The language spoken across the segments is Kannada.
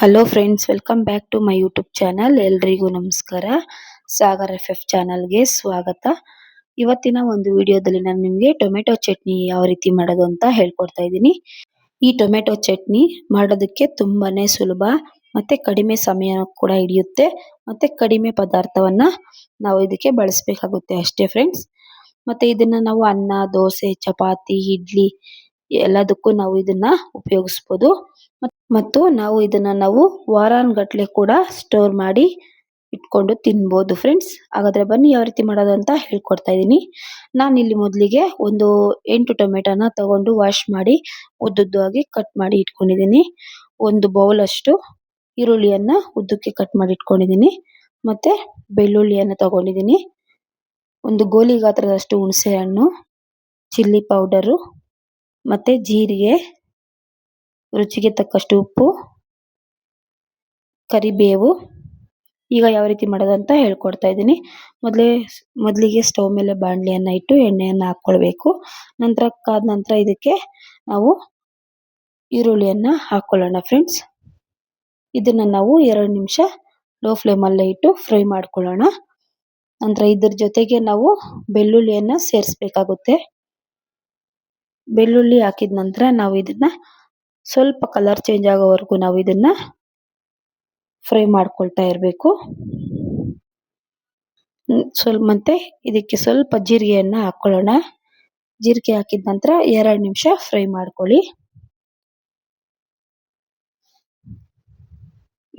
Hello friends, welcome back to my YouTube channel. ಎಲ್ರಿಗೂ ನಮಸ್ಕಾರ. ಸಾಗರ್ FF ಚಾನಲ್ಗೆ ಸ್ವಾಗತ. ಇವತ್ತಿನ ಒಂದು ವಿಡಿಯೋದಲ್ಲಿ ನಾನು ನಿಮಗೆ ಟೊಮೆಟೊ ಚಟ್ನಿ ಯಾವ ರೀತಿ ಮಾಡೋದು ಅಂತ ಹೇಳ್ಕೊಡ್ತಾ ಇದ್ದೀನಿ. ಈ ಟೊಮೆಟೊ ಚಟ್ನಿ ಮಾಡೋದಕ್ಕೆ ತುಂಬಾನೇ ಸುಲಭ, ಮತ್ತೆ ಕಡಿಮೆ ಸಮಯ ಕೂಡ ಹಿಡಿಯುತ್ತೆ, ಮತ್ತೆ ಕಡಿಮೆ ಪದಾರ್ಥವನ್ನ ನಾವು ಇದಕ್ಕೆ ಬಳಸಬೇಕಾಗುತ್ತೆ ಅಷ್ಟೇ ಫ್ರೆಂಡ್ಸ್. ಮತ್ತೆ ಇದನ್ನ ನಾವು ಅನ್ನ, ದೋಸೆ, ಚಪಾತಿ, ಇಡ್ಲಿ ಎಲ್ಲದಕ್ಕೂ ನಾವು ಇದನ್ನ ಉಪಯೋಗಿಸ್ಬೋದು. ಮತ್ತು ನಾವು ವಾರಾನ್ಗಟ್ಲೆ ಕೂಡ ಸ್ಟೋರ್ ಮಾಡಿ ಇಟ್ಕೊಂಡು ತಿನ್ಬೋದು ಫ್ರೆಂಡ್ಸ್. ಹಾಗಾದ್ರೆ ಬನ್ನಿ ಯಾವ ರೀತಿ ಮಾಡೋದು ಅಂತ ಹೇಳ್ಕೊಡ್ತಾ ಇದ್ದೀನಿ. ನಾನು ಇಲ್ಲಿ ಮೊದಲಿಗೆ ಒಂದು 8 ಟೊಮೆಟೊನ ತಗೊಂಡು ವಾಶ್ ಮಾಡಿ ಉದ್ದುದ್ದಾಗಿ ಕಟ್ ಮಾಡಿ ಇಟ್ಕೊಂಡಿದ್ದೀನಿ. ಒಂದು ಬೌಲ್ ಅಷ್ಟು ಈರುಳ್ಳಿಯನ್ನ ಉದ್ದಕ್ಕೆ ಕಟ್ ಮಾಡಿ ಇಟ್ಕೊಂಡಿದ್ದೀನಿ. ಮತ್ತೆ ಬೆಳ್ಳುಳ್ಳಿಯನ್ನು ತಗೊಂಡಿದ್ದೀನಿ. ಒಂದು ಗೋಲಿ ಗಾತ್ರದಷ್ಟು ಹುಣಸೆ ಹಣ್ಣು, ಚಿಲ್ಲಿ ಪೌಡರು, ಮತ್ತೆ ಜೀರಿಗೆ, ರುಚಿಗೆ ತಕ್ಕಷ್ಟು ಉಪ್ಪು, ಕರಿಬೇವು. ಈಗ ಯಾವ ರೀತಿ ಮಾಡೋದು ಅಂತ ಹೇಳ್ಕೊಡ್ತಾ ಇದ್ದೀನಿ. ಮೊದಲಿಗೆ ಸ್ಟವ್ ಮೇಲೆ ಬಾಣಲಿಯನ್ನ ಇಟ್ಟು ಎಣ್ಣೆಯನ್ನು ಹಾಕ್ಕೊಳ್ಬೇಕು. ಕಾದ ನಂತರ ಇದಕ್ಕೆ ನಾವು ಈರುಳ್ಳಿಯನ್ನ ಹಾಕೊಳ್ಳೋಣ ಫ್ರೆಂಡ್ಸ್. ಇದನ್ನ ನಾವು 2 ನಿಮಿಷ ಲೋ ಫ್ಲೇಮಲ್ಲೇ ಇಟ್ಟು ಫ್ರೈ ಮಾಡ್ಕೊಳ್ಳೋಣ. ನಂತರ ಇದ್ರ ಜೊತೆಗೆ ನಾವು ಬೆಳ್ಳುಳ್ಳಿಯನ್ನ ಸೇರಿಸಬೇಕಾಗುತ್ತೆ. ಬೆಳ್ಳುಳ್ಳಿ ಹಾಕಿದ ನಂತರ ನಾವು ಇದನ್ನ ಸ್ವಲ್ಪ ಕಲರ್ ಚೇಂಜ್ ಆಗೋವರೆಗೂ ನಾವು ಇದನ್ನ ಫ್ರೈ ಮಾಡ್ಕೊಳ್ತಾ ಇರಬೇಕು. ಮತ್ತೆ ಇದಕ್ಕೆ ಸ್ವಲ್ಪ ಜೀರಿಗೆಯನ್ನ ಹಾಕೊಳ್ಳೋಣ. ಜೀರಿಗೆ ಹಾಕಿದ ನಂತರ 2 ನಿಮಿಷ ಫ್ರೈ ಮಾಡ್ಕೊಳ್ಳಿ.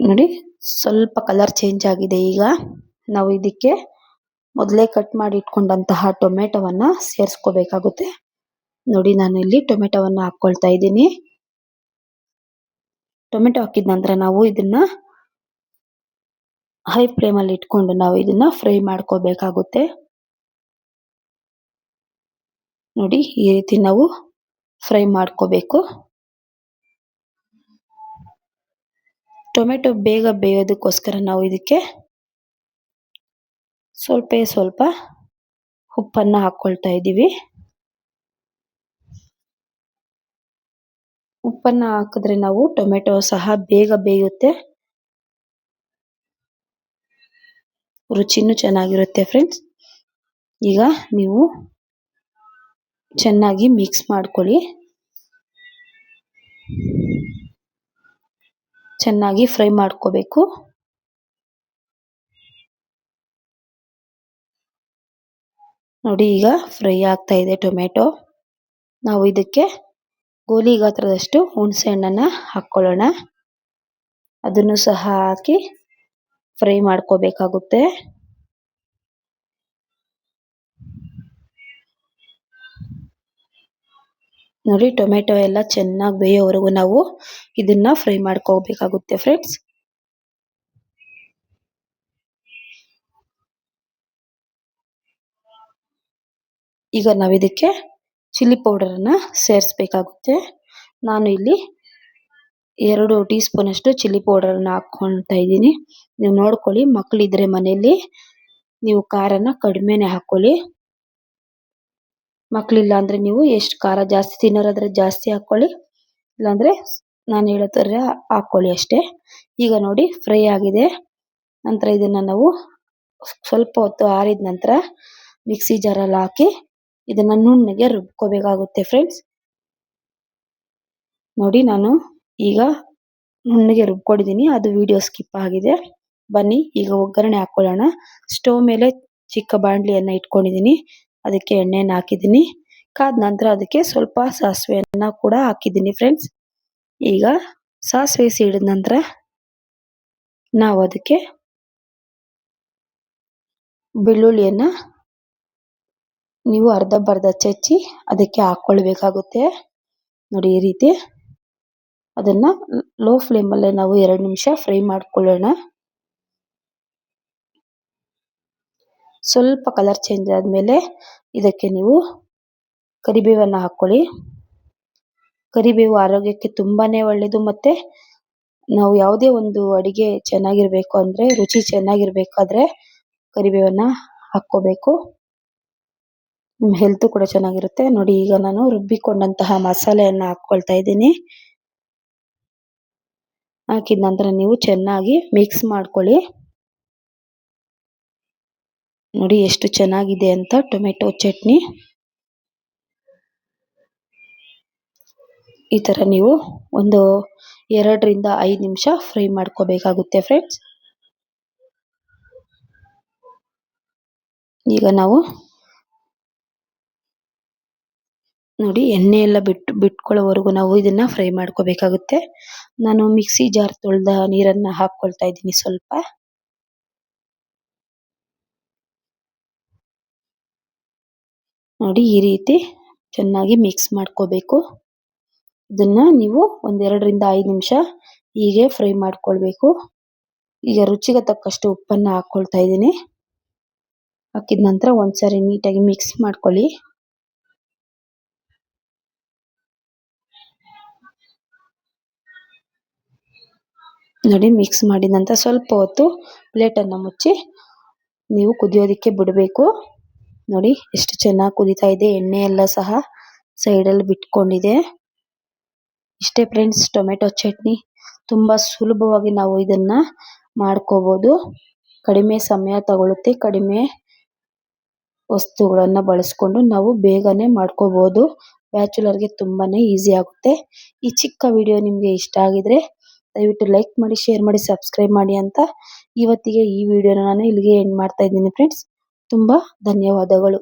ನೋಡಿ, ಸ್ವಲ್ಪ ಕಲರ್ ಚೇಂಜ್ ಆಗಿದೆ. ಈಗ ನಾವು ಇದಕ್ಕೆ ಮೊದಲೇ ಕಟ್ ಮಾಡಿ ಇಟ್ಕೊಂಡಂತಹ ಟೊಮೆಟೊವನ್ನ ಸೇರಿಸ್ಕೋಬೇಕಾಗುತ್ತೆ. ನೋಡಿ, ನಾನು ಇಲ್ಲಿ ಟೊಮೆಟೊವನ್ನ ಹಾಕೊಳ್ತಾ ಇದ್ದೀನಿ. ಟೊಮೆಟೊ ಹಾಕಿದ ನಂತರ ನಾವು ಇದನ್ನ ಹೈ ಫ್ಲೇಮಲ್ಲಿ ಇಟ್ಕೊಂಡು ನಾವು ಇದನ್ನ ಫ್ರೈ ಮಾಡ್ಕೋಬೇಕಾಗುತ್ತೆ. ನೋಡಿ, ಈ ರೀತಿ ನಾವು ಫ್ರೈ ಮಾಡ್ಕೋಬೇಕು. ಟೊಮೆಟೊ ಬೇಗ ಬೇಯೋದಕ್ಕೋಸ್ಕರ ನಾವು ಇದಕ್ಕೆ ಸ್ವಲ್ಪ ಉಪ್ಪನ್ನ ಹಾಕೊಳ್ತಾ ಇದ್ದೀವಿ. ಉಪ್ಪನ್ನ ಹಾಕಿದ್ರೆ ನಾವು ಟೊಮೆಟೊ ಸಹ ಬೇಗ ಬೇಯುತ್ತೆ, ರುಚಿನೂ ಚೆನ್ನಾಗಿರುತ್ತೆ ಫ್ರೆಂಡ್ಸ್. ಈಗ ನೀವು ಚೆನ್ನಾಗಿ ಮಿಕ್ಸ್ ಮಾಡ್ಕೊಳ್ಳಿ. ಚೆನ್ನಾಗಿ ಫ್ರೈ ಮಾಡ್ಕೋಬೇಕು. ನೋಡಿ, ಈಗ ಫ್ರೈ ಆಗ್ತಾ ಇದೆ ಟೊಮೆಟೊ. ನಾವು ಇದಕ್ಕೆ ಗೋಲಿ ಗಾತ್ರದಷ್ಟು ಹುಣಸೆ ಹಣ್ಣನ್ನ ಹಾಕೊಳ್ಳೋಣ. ಅದನ್ನು ಸಹ ಹಾಕಿ ಫ್ರೈ ಮಾಡ್ಕೋಬೇಕಾಗುತ್ತೆ. ನೋಡಿ, ಟೊಮೆಟೊ ಎಲ್ಲ ಚೆನ್ನಾಗಿ ಬೇಯೋವರೆಗೂ ನಾವು ಇದನ್ನ ಫ್ರೈ ಮಾಡ್ಕೋಬೇಕಾಗುತ್ತೆ ಫ್ರೆಂಡ್ಸ್. ಈಗ ನಾವು ಇದಕ್ಕೆ ಚಿಲ್ಲಿ ಪೌಡರನ್ನ ಸೇರಿಸಬೇಕಾಗುತ್ತೆ. ನಾನು ಇಲ್ಲಿ 2 ಟೀ ಸ್ಪೂನ್ ಅಷ್ಟು ಚಿಲ್ಲಿ ಪೌಡರನ್ನ ಹಾಕೊಳ್ತಾ ಇದ್ದೀನಿ. ನೀವು ನೋಡ್ಕೊಳ್ಳಿ, ಮಕ್ಕಳಿದ್ರೆ ಮನೆಯಲ್ಲಿ ನೀವು ಖಾರನ ಕಡಿಮೆನೆ ಹಾಕೊಳ್ಳಿ. ಮಕ್ಕಳಿಲ್ಲ ಅಂದ್ರೆ ನೀವು ಎಷ್ಟು ಖಾರ ಜಾಸ್ತಿ ತಿನ್ನೋರಾದ್ರೆ ಜಾಸ್ತಿ ಹಾಕೊಳ್ಳಿ, ಇಲ್ಲಾಂದ್ರೆ ನಾನು ಹೇಳೋ ಥರ ಹಾಕೊಳ್ಳಿ ಅಷ್ಟೇ. ಈಗ ನೋಡಿ, ಫ್ರೈ ಆಗಿದೆ. ನಂತರ ಇದನ್ನ ನಾವು ಸ್ವಲ್ಪ ಹೊತ್ತು ಆರಿದ ನಂತರ ಮಿಕ್ಸಿ ಜಾರಲ್ಲಿ ಹಾಕಿ ಇದನ್ನ ನುಣ್ಣಗೆ ರುಬ್ಕೋಬೇಕಾಗುತ್ತೆ ಫ್ರೆಂಡ್ಸ್. ನೋಡಿ, ನಾನು ಈಗ ನುಣ್ಣಗೆ ರುಬ್ಕೊಂಡಿದ್ದೀನಿ. ಅದು ವಿಡಿಯೋ ಸ್ಕಿಪ್ ಆಗಿದೆ. ಬನ್ನಿ ಈಗ ಒಗ್ಗರಣೆ ಹಾಕೊಳ್ಳೋಣ. ಸ್ಟವ್ ಮೇಲೆ ಚಿಕ್ಕ ಬಾಣಲಿಯನ್ನ ಇಟ್ಕೊಂಡಿದ್ದೀನಿ. ಅದಕ್ಕೆ ಎಣ್ಣೆನ ಹಾಕಿದ್ದೀನಿ. ಕಾದ ನಂತರ ಅದಕ್ಕೆ ಸ್ವಲ್ಪ ಸಾಸಿವೆಯನ್ನ ಕೂಡ ಹಾಕಿದ್ದೀನಿ ಫ್ರೆಂಡ್ಸ್. ಈಗ ಸಾಸಿವೆ ಸಿಡಿದ ನಂತರ ನಾವು ಅದಕ್ಕೆ ಬೆಳ್ಳುಳ್ಳಿಯನ್ನ ನೀವು ಅರ್ಧ ಚಚ್ಚಿ ಅದಕ್ಕೆ ಹಾಕೊಳ್ಬೇಕಾಗುತ್ತೆ. ನೋಡಿ, ಈ ರೀತಿ ಅದನ್ನ ಲೋ ಫ್ಲೇಮಲ್ಲೇ ನಾವು 2 ನಿಮಿಷ ಫ್ರೈ ಮಾಡ್ಕೊಳ್ಳೋಣ. ಸ್ವಲ್ಪ ಕಲರ್ ಚೇಂಜ್ ಆದ್ಮೇಲೆ ಇದಕ್ಕೆ ನೀವು ಕರಿಬೇವನ್ನ ಹಾಕೊಳ್ಳಿ. ಕರಿಬೇವು ಆರೋಗ್ಯಕ್ಕೆ ತುಂಬಾನೇ ಒಳ್ಳೆಯದು. ಮತ್ತೆ ನಾವು ಯಾವುದೇ ಒಂದು ಅಡಿಗೆ ಚೆನ್ನಾಗಿರ್ಬೇಕು ಅಂದ್ರೆ, ರುಚಿ ಚೆನ್ನಾಗಿರ್ಬೇಕಾದ್ರೆ ಕರಿಬೇವನ್ನ ಹಾಕ್ಕೋಬೇಕು. ನಿಮ್ಮ ಹೆಲ್ತ್ ಕೂಡ ಚೆನ್ನಾಗಿರುತ್ತೆ. ನೋಡಿ, ಈಗ ನಾನು ರುಬ್ಬಿಕೊಂಡಂತಹ ಮಸಾಲೆಯನ್ನ ಹಾಕೊಳ್ತಾ ಇದ್ದೀನಿ. ಹಾಕಿದ ನಂತರ ನೀವು ಚೆನ್ನಾಗಿ ಮಿಕ್ಸ್ ಮಾಡ್ಕೊಳ್ಳಿ. ನೋಡಿ ಎಷ್ಟು ಚೆನ್ನಾಗಿದೆ ಅಂತ ಟೊಮೆಟೊ ಚಟ್ನಿ. ಈ ತರ ನೀವು ಒಂದು 2 ರಿಂದ 5 ನಿಮಿಷ ಫ್ರೈ ಮಾಡ್ಕೋಬೇಕಾಗುತ್ತೆ ಫ್ರೆಂಡ್ಸ್. ಈಗ ನಾವು ನೋಡಿ ಎಣ್ಣೆ ಎಲ್ಲ ಬಿಟ್ಕೊಳ್ಳೋವರೆಗೂ ನಾವು ಇದನ್ನ ಫ್ರೈ ಮಾಡ್ಕೋಬೇಕಾಗುತ್ತೆ. ನಾನು ಮಿಕ್ಸಿ ಜಾರ್ ತೊಳೆದ ನೀರನ್ನ ಹಾಕೊಳ್ತಾ ಇದ್ದೀನಿ ಸ್ವಲ್ಪ. ನೋಡಿ ಈ ರೀತಿ ಚೆನ್ನಾಗಿ ಮಿಕ್ಸ್ ಮಾಡ್ಕೋಬೇಕು. ಇದನ್ನ ನೀವು 1 ರಿಂದ 5 ನಿಮಿಷ ಹೀಗೆ ಫ್ರೈ ಮಾಡ್ಕೊಳ್ಬೇಕು. ಈಗ ರುಚಿಗೆ ತಕ್ಕಷ್ಟು ಉಪ್ಪನ್ನ ಹಾಕೊಳ್ತಾ ಇದ್ದೀನಿ. ಹಾಕಿದ ನಂತರ ಒಂದ್ಸರಿ ನೀಟಾಗಿ ಮಿಕ್ಸ್ ಮಾಡ್ಕೊಳ್ಳಿ. ನೋಡಿ ಮಿಕ್ಸ್ ಮಾಡಿದ ನಂತರ ಸ್ವಲ್ಪ ಹೊತ್ತು ಪ್ಲೇಟನ್ನು ಮುಚ್ಚಿ ನೀವು ಕುದಿಯೋದಕ್ಕೆ ಬಿಡಬೇಕು. ನೋಡಿ ಎಷ್ಟು ಚೆನ್ನಾಗಿ ಕುದೀತಾ ಇದೆ. ಎಣ್ಣೆ ಎಲ್ಲ ಸಹ ಸೈಡಲ್ಲಿ ಬಿಟ್ಕೊಂಡಿದೆ. ಇಷ್ಟೇ ಫ್ರೆಂಡ್ಸ್ ಟೊಮೆಟೊ ಚಟ್ನಿ. ತುಂಬಾ ಸುಲಭವಾಗಿ ನಾವು ಇದನ್ನ ಮಾಡ್ಕೋಬಹುದು. ಕಡಿಮೆ ಸಮಯ ತಗೊಳುತ್ತೆ. ಕಡಿಮೆ ವಸ್ತುಗಳನ್ನ ಬಳಸ್ಕೊಂಡು ನಾವು ಬೇಗನೆ ಮಾಡ್ಕೋಬಹುದು. ಬ್ಯಾಚುಲರ್ಗೆ ತುಂಬಾನೇ ಈಸಿ ಆಗುತ್ತೆ. ಈ ಚಿಕ್ಕ ವಿಡಿಯೋ ನಿಮ್ಗೆ ಇಷ್ಟ ಆಗಿದ್ರೆ ದಯವಿಟ್ಟು ಲೈಕ್ ಮಾಡಿ, ಶೇರ್ ಮಾಡಿ, ಸಬ್ಸ್ಕ್ರೈಬ್ ಮಾಡಿ ಅಂತ ಇವತ್ತಿಗೆ ಈ ವಿಡಿಯೋನ ನಾನು ಇಲ್ಲಿಗೆ ಎಂಡ್ ಮಾಡ್ತಾ ಇದ್ದೀನಿ ಫ್ರೆಂಡ್ಸ್. ತುಂಬಾ ಧನ್ಯವಾದಗಳು.